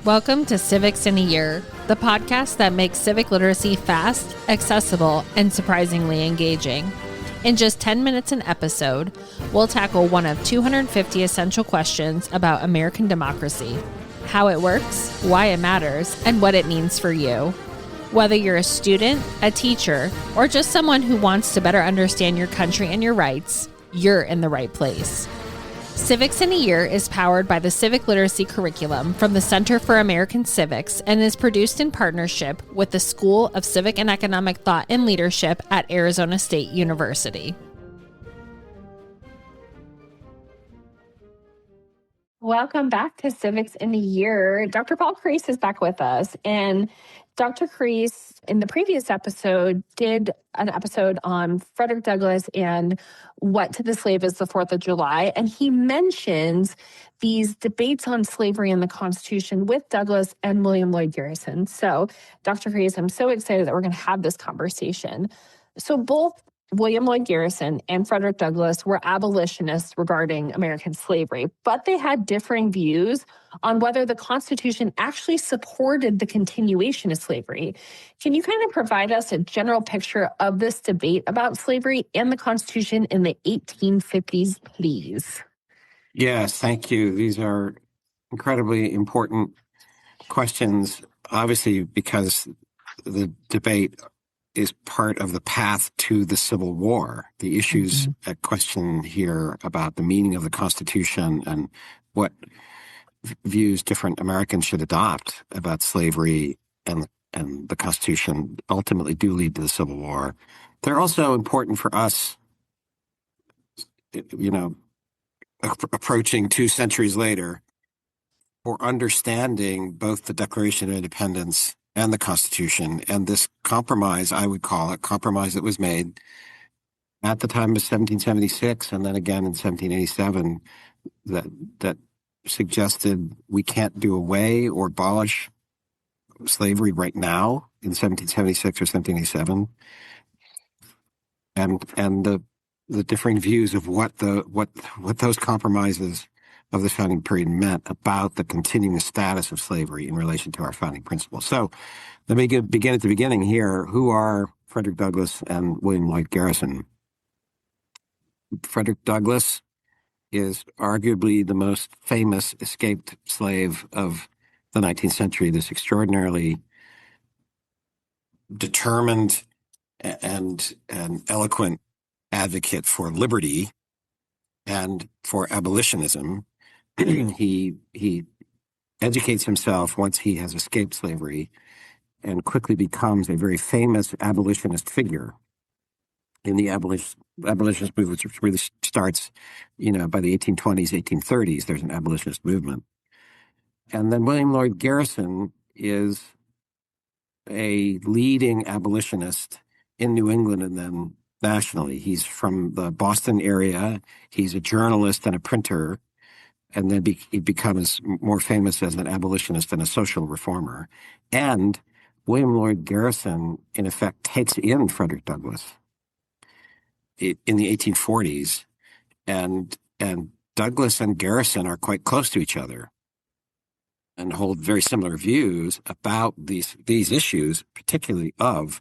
Welcome to Civics in a Year, the podcast that makes civic literacy fast, accessible, and surprisingly engaging. In just 10 minutes an episode, we'll tackle one of 250 essential questions about American democracy, how it works, why it matters, and what it means for you. Whether you're a student, a teacher, or just someone who wants to better understand your country and your rights, you're in the right place. Civics in a Year is powered by the Civic Literacy Curriculum from the Center for American Civics and is produced in partnership with the School of Civic and Economic Thought and Leadership at Arizona State University. Welcome back to Civics in a Year. Dr. Paul Crease is back with us, and Dr. Crease, in the previous episode, did an episode on Frederick Douglass and what to the slave is the 4th of July. And he mentions these debates on slavery and the Constitution with Douglass and William Lloyd Garrison. So, Dr. Crease, I'm so excited that we're going to have this conversation. So both William Lloyd Garrison and Frederick Douglass were abolitionists regarding American slavery, but they had differing views on whether the Constitution actually supported the continuation of slavery. Can you kind of provide us a general picture of this debate about slavery and the Constitution in the 1850s, please? Yes, thank you. These are incredibly important questions, obviously, because the debate is part of the path to the Civil War. The issues at question here about the meaning of the Constitution and what views different Americans should adopt about slavery and the Constitution ultimately do lead to the Civil War. They're also important for us, approaching 2 centuries later, for understanding both the Declaration of Independence and the Constitution, and this compromise, I would call it, compromise that was made at the time of 1776 and then again in 1787 that suggested we can't do away or abolish slavery right now in 1776 or 1787, and the differing views of what those compromises of the founding period meant about the continuing status of slavery in relation to our founding principles. So let me begin at the beginning here. Who are Frederick Douglass and William Lloyd Garrison? Frederick Douglass is arguably the most famous escaped slave of the 19th century, this extraordinarily determined and eloquent advocate for liberty and for abolitionism. He educates himself once he has escaped slavery and quickly becomes a very famous abolitionist figure in the abolitionist movement, which really starts, by the 1820s, 1830s, there's an abolitionist movement. And then William Lloyd Garrison is a leading abolitionist in New England and then nationally. He's from the Boston area. He's a journalist and a printer. And then he becomes more famous as an abolitionist and a social reformer. And William Lloyd Garrison, in effect, takes in Frederick Douglass in the 1840s. And Douglass and Garrison are quite close to each other and hold very similar views about these issues, particularly of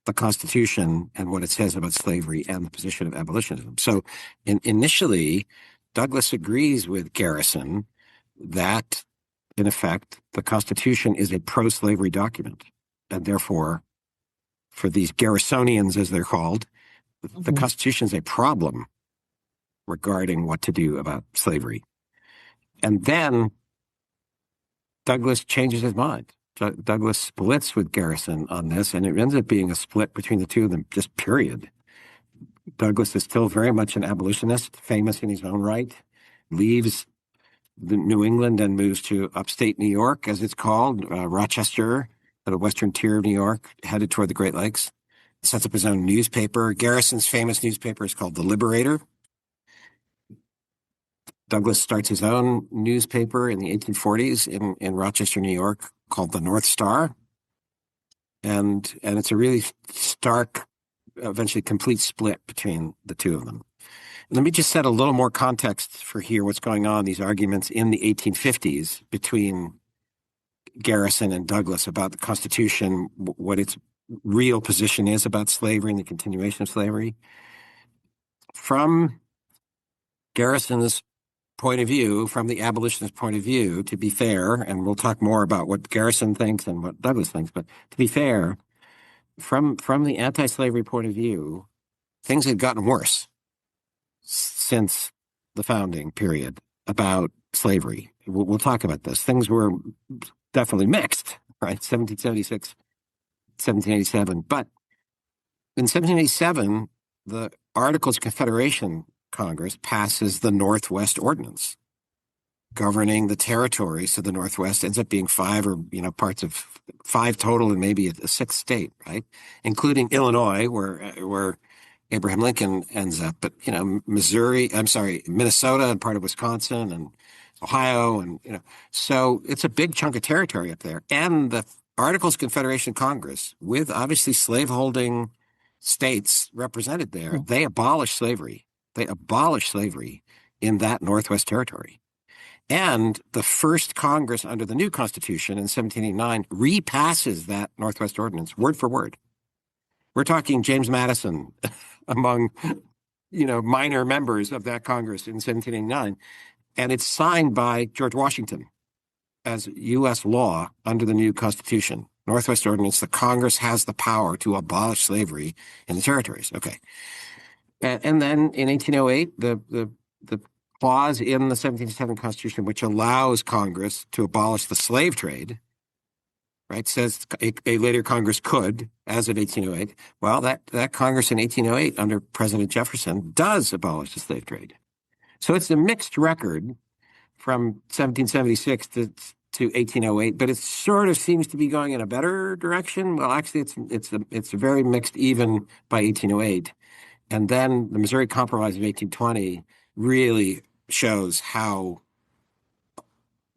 the Constitution and what it says about slavery and the position of abolitionism. So initially, Douglass agrees with Garrison that, in effect, the Constitution is a pro-slavery document. And therefore, for these Garrisonians, as they're called, the Constitution is a problem regarding what to do about slavery. And then Douglass changes his mind. Douglass splits with Garrison on this, and it ends up being a split between the two of them, just period. Douglass is still very much an abolitionist, famous in his own right, leaves New England and moves to upstate New York, as it's called, Rochester, at the western tier of New York, headed toward the Great Lakes, sets up his own newspaper. Garrison's famous newspaper is called The Liberator. Douglass starts his own newspaper in the 1840s in Rochester, New York, called The North Star. And it's a really stark, eventually complete split between the two of them. Let me just set a little more context for here, what's going on, these arguments in the 1850s between Garrison and Douglass about the Constitution, what its real position is about slavery and the continuation of slavery. From Garrison's point of view, from the abolitionist point of view, to be fair, and we'll talk more about what Garrison thinks and what Douglass thinks, but to be fair, from the anti-slavery point of view, things had gotten worse since the founding period about slavery. We'll talk about this. Things were definitely mixed, right? 1776, 1787. But in 1787, the Articles of Confederation Congress passes the Northwest Ordinance, governing the territories of the Northwest. Ends up being five, or parts of five total, and maybe a sixth state, right? Including Illinois, where Abraham Lincoln ends up. But Minnesota and part of Wisconsin and Ohio, and so it's a big chunk of territory up there. And the Articles of Confederation Congress, with obviously slaveholding states represented there, they abolished slavery. They abolished slavery in that Northwest territory. And the first Congress under the new Constitution in 1789 repasses that Northwest Ordinance word for word. We're talking James Madison among, minor members of that Congress in 1789. And it's signed by George Washington as U.S. law under the new Constitution. Northwest Ordinance, the Congress has the power to abolish slavery in the territories. Okay. And then in 1808, the clause in the 1787 Constitution, which allows Congress to abolish the slave trade, right, says a later Congress could, as of 1808. Well, that Congress in 1808 under President Jefferson does abolish the slave trade. So it's a mixed record from 1776 to 1808, but it sort of seems to be going in a better direction. Well, actually, it's very mixed even by 1808. And then the Missouri Compromise of 1820 really shows how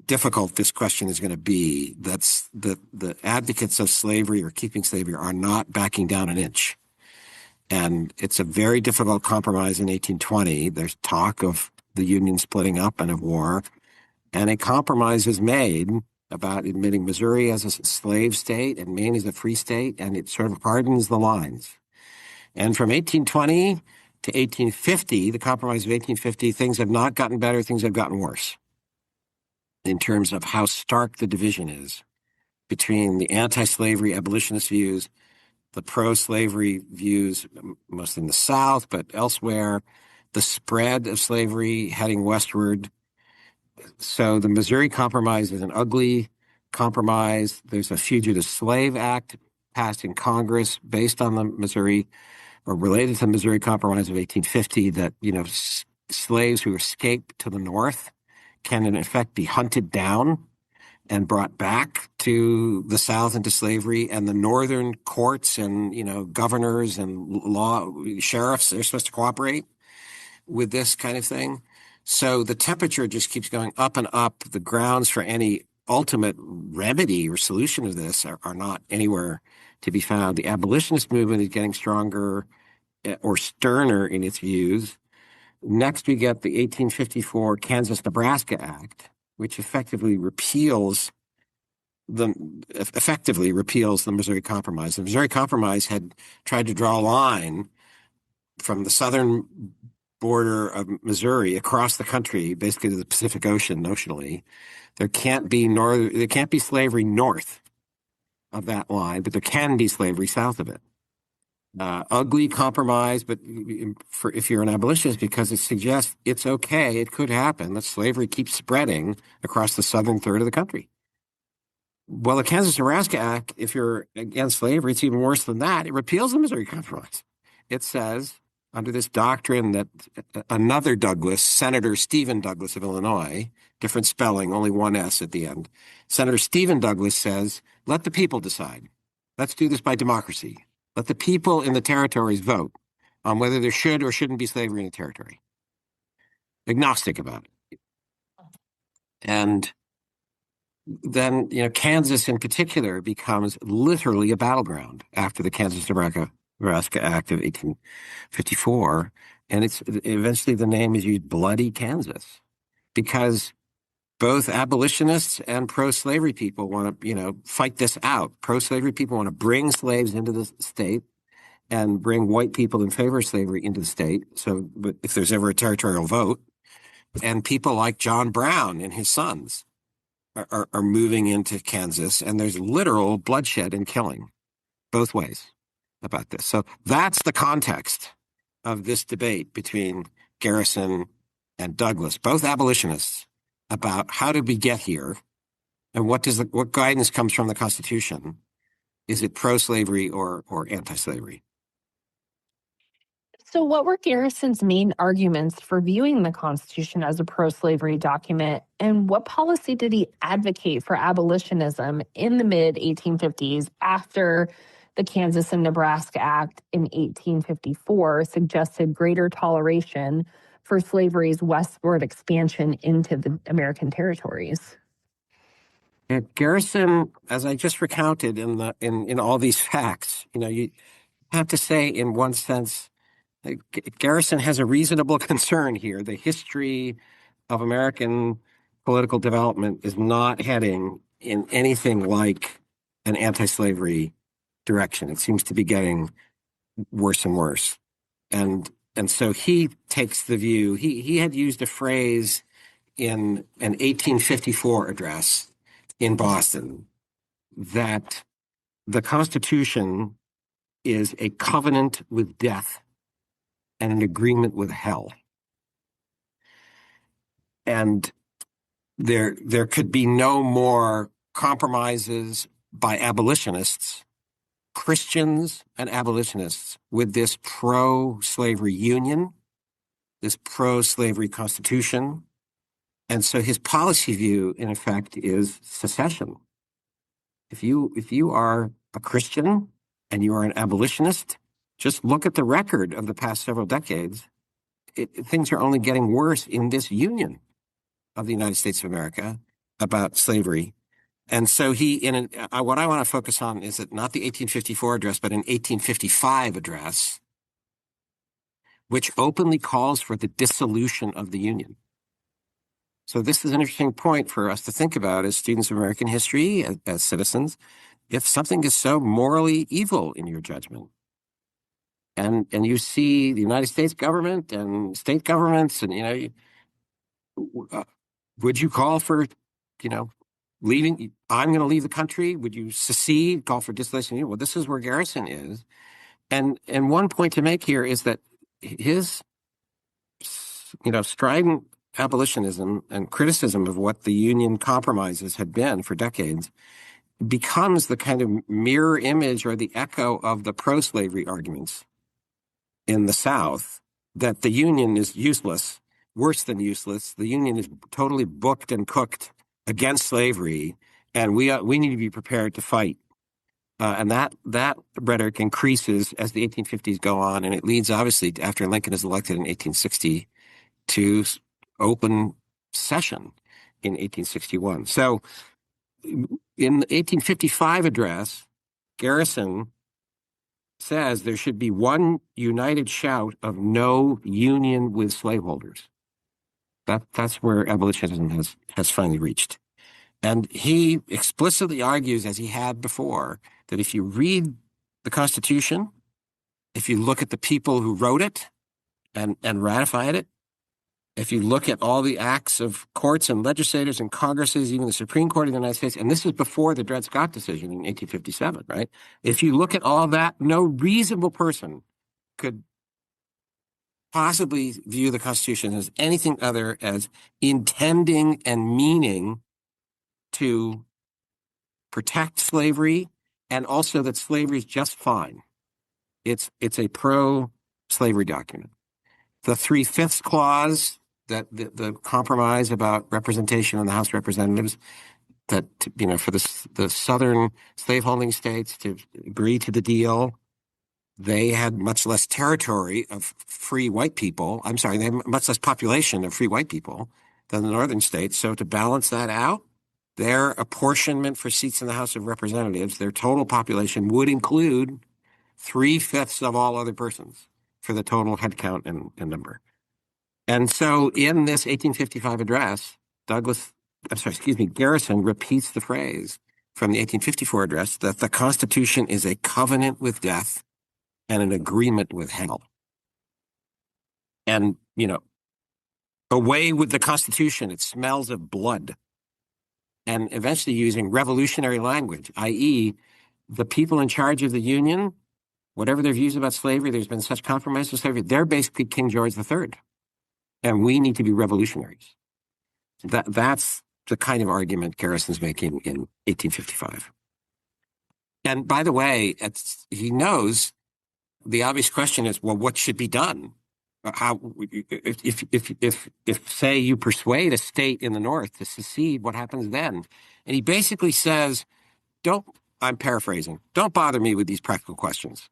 difficult this question is going to be. That's the advocates of slavery or keeping slavery are not backing down an inch. And it's a very difficult compromise in 1820. There's talk of the Union splitting up and of war. And a compromise is made about admitting Missouri as a slave state and Maine as a free state, and it sort of hardens the lines. And from 1820 to 1850, the Compromise of 1850, things have not gotten better, things have gotten worse in terms of how stark the division is between the anti-slavery abolitionist views, the pro-slavery views, mostly in the South, but elsewhere, the spread of slavery heading westward. So the Missouri Compromise is an ugly compromise. There's a Fugitive Slave Act passed in Congress based on the Missouri, or related to the Missouri Compromise of 1850, that, slaves who escape to the North can in effect be hunted down and brought back to the South into slavery, and the Northern courts and, governors and sheriffs, they're supposed to cooperate with this kind of thing. So the temperature just keeps going up and up. The grounds for any ultimate remedy or solution of this are not anywhere to be found. The abolitionist movement is getting stronger or sterner in its views. Next, we get the 1854 Kansas-Nebraska Act, which effectively repeals the Missouri Compromise. The Missouri Compromise had tried to draw a line from the southern border of Missouri across the country, basically to the Pacific Ocean notionally. There can't be slavery north of that line, but there can be slavery south of it. Ugly compromise, but if you're an abolitionist, because it suggests it's okay, it could happen, that slavery keeps spreading across the southern third of the country. Well, the Kansas-Nebraska Act, if you're against slavery, it's even worse than that. It repeals the Missouri Compromise. It says, under this doctrine that another Douglass, Senator Stephen Douglass of Illinois, different spelling, only one S at the end, Senator Stephen Douglass says, let the people decide. Let's do this by democracy. Let the people in the territories vote on whether there should or shouldn't be slavery in the territory. Agnostic about it. And then, Kansas in particular becomes literally a battleground after the Kansas-Nebraska Act of 1854. And it's eventually the name is used, Bloody Kansas, because both abolitionists and pro-slavery people want to, fight this out. Pro-slavery people want to bring slaves into the state and bring white people in favor of slavery into the state. So, but if there's ever a territorial vote, and people like John Brown and his sons are moving into Kansas, and there's literal bloodshed and killing both ways about this. So that's the context of this debate between Garrison and Douglass, both abolitionists, about how did we get here and what guidance comes from the Constitution? Is it pro-slavery or anti-slavery? So, what were Garrison's main arguments for viewing the Constitution as a pro slavery document? And what policy did he advocate for abolitionism in the mid 1850s after the Kansas and Nebraska Act in 1854 suggested greater toleration for slavery's westward expansion into the American territories? Garrison, as I just recounted in all these facts, you have to say in one sense, Garrison has a reasonable concern here. The history of American political development is not heading in anything like an anti-slavery direction. It seems to be getting worse and worse. And so he takes the view, he had used a phrase in an 1854 address in Boston that the Constitution is a covenant with death and an agreement with hell. And there could be no more compromises by abolitionists, Christians and abolitionists, with this pro-slavery union, this pro-slavery Constitution. And so his policy view, in effect, is secession. If you are a Christian and you are an abolitionist, just look at the record of the past several decades. Things are only getting worse in this union of the United States of America about slavery. And so what I want to focus on is that not the 1854 address, but an 1855 address, which openly calls for the dissolution of the union. So this is an interesting point for us to think about as students of American history, as citizens. If something is so morally evil in your judgment, and you see the United States government and state governments, and would you call for, leaving? I'm going to leave the country. Would you secede? Call for dissolution? Well, this is where Garrison is, and one point to make here is that his, strident abolitionism and criticism of what the Union compromises had been for decades becomes the kind of mirror image or the echo of the pro-slavery arguments in the South, that the Union is useless, worse than useless. The Union is totally booked and cooked against slavery, and we need to be prepared to fight. And that rhetoric increases as the 1850s go on, and it leads, obviously, after Lincoln is elected in 1860, to open session in 1861. So in the 1855 address, Garrison says there should be one united shout of no union with slaveholders. That's where abolitionism has finally reached. And he explicitly argues, as he had before, that if you read the Constitution, if you look at the people who wrote it and ratified it, if you look at all the acts of courts and legislators and Congresses, even the Supreme Court of the United States, and this is before the Dred Scott decision in 1857, right? If you look at all that, no reasonable person could possibly view the Constitution as anything other as intending and meaning to protect slavery, and also that slavery is just fine. It's a pro-slavery document. The 3/5 clause, that the compromise about representation in the House of Representatives, that for the southern slaveholding states to agree to the deal, they had much less territory of free white people. I'm sorry, they had much less population of free white people than the northern states. So to balance that out, their apportionment for seats in the House of Representatives, their total population would include 3/5 of all other persons for the total head count and number. And so in this 1855 address, Douglass Garrison repeats the phrase from the 1854 address that the Constitution is a covenant with death and an agreement with hell. And, away with the Constitution, it smells of blood. And eventually using revolutionary language, i.e., the people in charge of the Union, whatever their views about slavery, there's been such compromise with slavery, they're basically King George III. And we need to be revolutionaries. That's the kind of argument Garrison's making in 1855. And by the way, he knows the obvious question is, well, what should be done? How, if say you persuade a state in the North to secede, what happens then? And he basically says, I'm paraphrasing, don't bother me with these practical questions.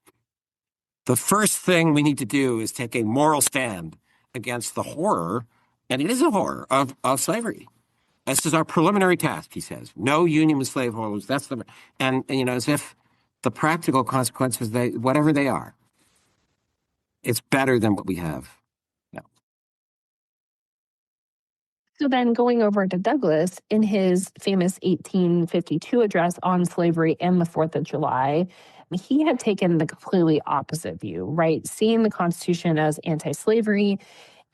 The first thing we need to do is take a moral stand against the horror, and it is a horror, of slavery. This is our preliminary task, he says. No union with slaveholders. And as if the practical consequences, whatever they are, it's better than what we have now. So then going over to Douglass, in his famous 1852 address on slavery and the 4th of July, he had taken the completely opposite view, right? Seeing the Constitution as anti-slavery.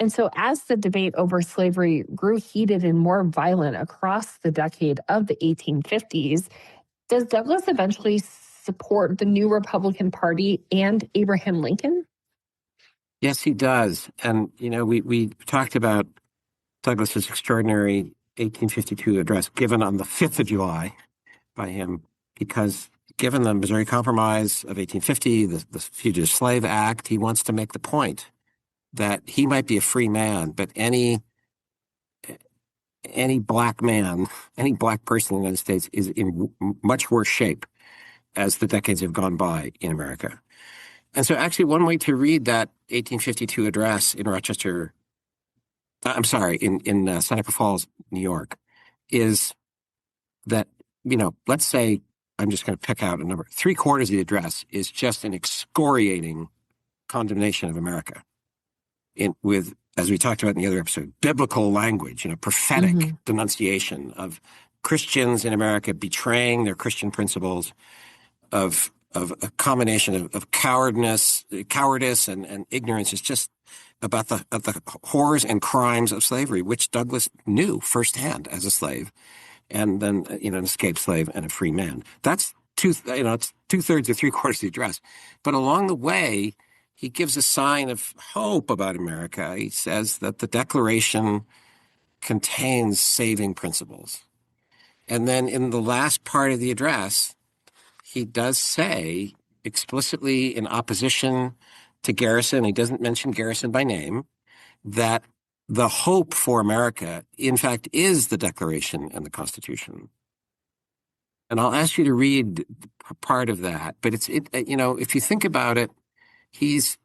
And so as the debate over slavery grew heated and more violent across the decade of the 1850s, does Douglass eventually support the new Republican Party and Abraham Lincoln? Yes, he does. And, we talked about Douglass's extraordinary 1852 address given on the 5th of July by him, because given the Missouri Compromise of 1850, the Fugitive Slave Act, he wants to make the point that he might be a free man, but any black man, any black person in the United States is in much worse shape as the decades have gone by in America. And so actually one way to read that 1852 address in in Seneca Falls, New York, is that, let's say, I'm just going to pick out a number, 3/4 of the address is just an excoriating condemnation of America with, as we talked about in the other episode, biblical language, prophetic denunciation of Christians in America betraying their Christian principles, of a combination of cowardice and ignorance. Is just about the horrors and crimes of slavery, which Douglass knew firsthand as a slave, and then an escaped slave and a free man. That's it's 2/3 or 3/4 of the address. But along the way, he gives a sign of hope about America. He says that the Declaration contains saving principles. And then in the last part of the address, he does say explicitly in opposition to Garrison, he doesn't mention Garrison by name, that the hope for America, in fact, is the Declaration and the Constitution. And I'll ask you to read part of that. But if you think about it, he's,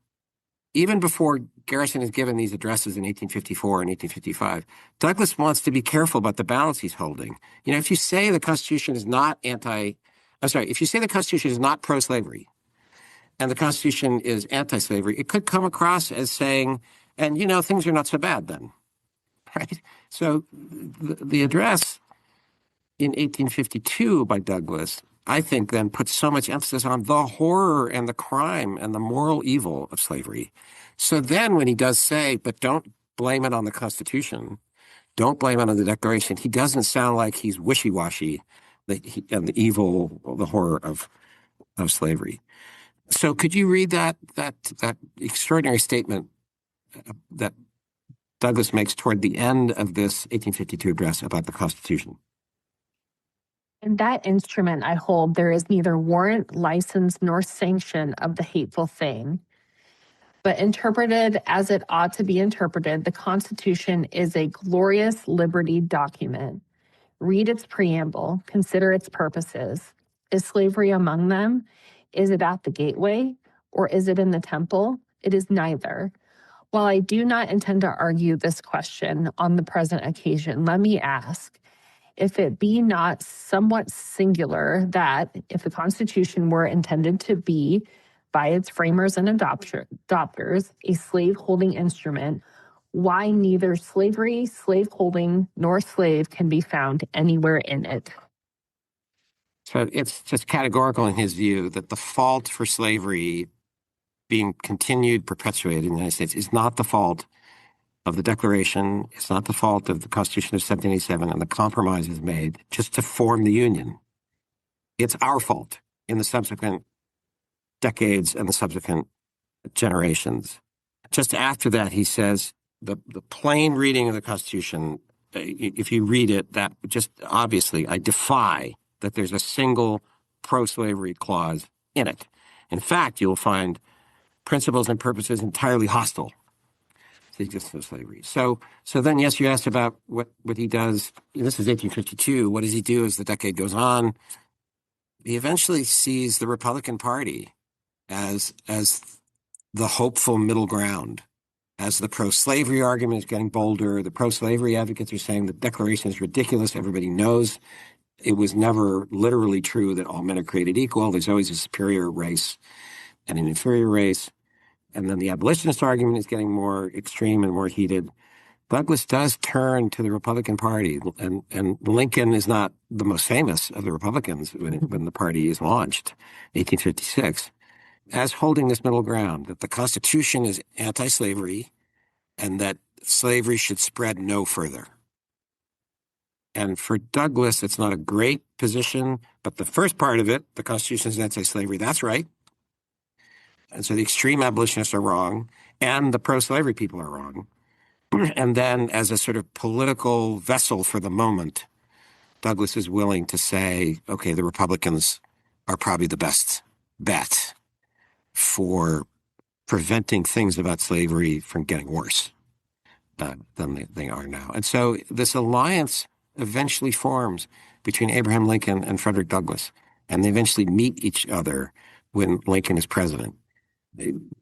even before Garrison is given these addresses in 1854 and 1855, Douglass wants to be careful about the balance he's holding. If you say the Constitution is not if you say the Constitution is not pro-slavery and the Constitution is anti-slavery, it could come across as saying, and things are not so bad then, right? So the address in 1852 by Douglass, I think, then puts so much emphasis on the horror and the crime and the moral evil of slavery. So then when he does say, but don't blame it on the Constitution, don't blame it on the Declaration, he doesn't sound like he's wishy-washy and the horror of slavery. So could you read that extraordinary statement that Douglass makes toward the end of this 1852 address about the Constitution? In that instrument I hold, there is neither warrant, license, nor sanction of the hateful thing. But interpreted as it ought to be interpreted, the Constitution is a glorious liberty document. Read its preamble, consider its purposes. Is slavery among them? Is it at the gateway? Or is it in the temple? It is neither. While I do not intend to argue this question on the present occasion, let me ask, if it be not somewhat singular that, if the Constitution were intended to be, by its framers and adopters, a slave-holding instrument, why neither slavery, slaveholding, nor slave can be found anywhere in it. So it's just categorical in his view that the fault for slavery being continued, perpetuated in the United States is not the fault of the Declaration. It's not the fault of the Constitution of 1787 and the compromises made just to form the Union. It's our fault in the subsequent decades and the subsequent generations. Just after that, he says the plain reading of the Constitution, if you read it, that just obviously, I defy that there's a single pro-slavery clause in it. In fact, you'll find principles and purposes entirely hostile to the existence of slavery. So then, yes, you asked about what he does. This is 1852. What does he do as the decade goes on? He eventually sees the Republican Party as the hopeful middle ground. As the pro-slavery argument is getting bolder, the pro-slavery advocates are saying the Declaration is ridiculous. Everybody knows it was never literally true that all men are created equal. There's always a superior race and an inferior race. And then the abolitionist argument is getting more extreme and more heated. Douglass does turn to the Republican Party, and Lincoln is not the most famous of the Republicans when the party is launched, 1856, as holding this middle ground, that the Constitution is anti-slavery and that slavery should spread no further. And for Douglass, it's not a great position, but the first part of it, the Constitution is anti-slavery, that's right. And so the extreme abolitionists are wrong, and the pro-slavery people are wrong. And then as a sort of political vessel for the moment, Douglass is willing to say, okay, the Republicans are probably the best bet for preventing things about slavery from getting worse than they are now. And so this alliance eventually forms between Abraham Lincoln and Frederick Douglass, and they eventually meet each other when Lincoln is president.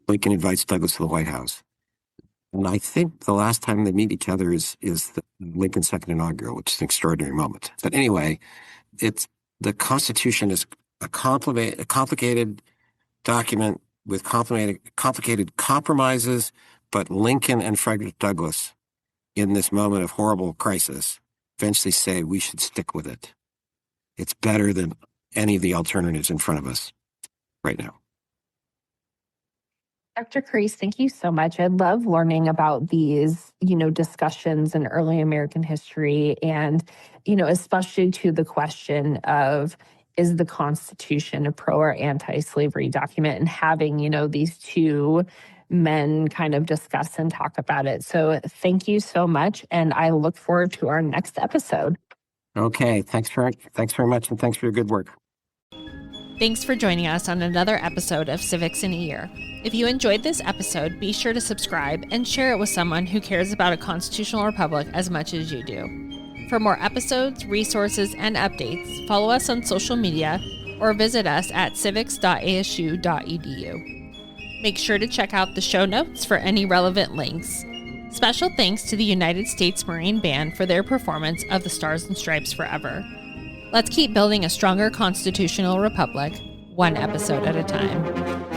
Lincoln invites Douglass to the White House. And I think the last time they meet each other is the Lincoln's second inaugural, which is an extraordinary moment. But anyway, the Constitution is a complicated document with complicated compromises, but Lincoln and Frederick Douglass, in this moment of horrible crisis, eventually say we should stick with it. It's better than any of the alternatives in front of us right now. Dr. Crease, thank you so much. I love learning about these, discussions in early American history and, especially to the question of, is the Constitution a pro or anti-slavery document, and having, these two men kind of discuss and talk about it. So thank you so much. And I look forward to our next episode. Okay. Thanks very much. And thanks for your good work. Thanks for joining us on another episode of Civics in a Year. If you enjoyed this episode, be sure to subscribe and share it with someone who cares about a constitutional republic as much as you do. For more episodes, resources, and updates, follow us on social media or visit us at civics.asu.edu. Make sure to check out the show notes for any relevant links. Special thanks to the United States Marine Band for their performance of the Stars and Stripes Forever. Let's keep building a stronger constitutional republic, one episode at a time.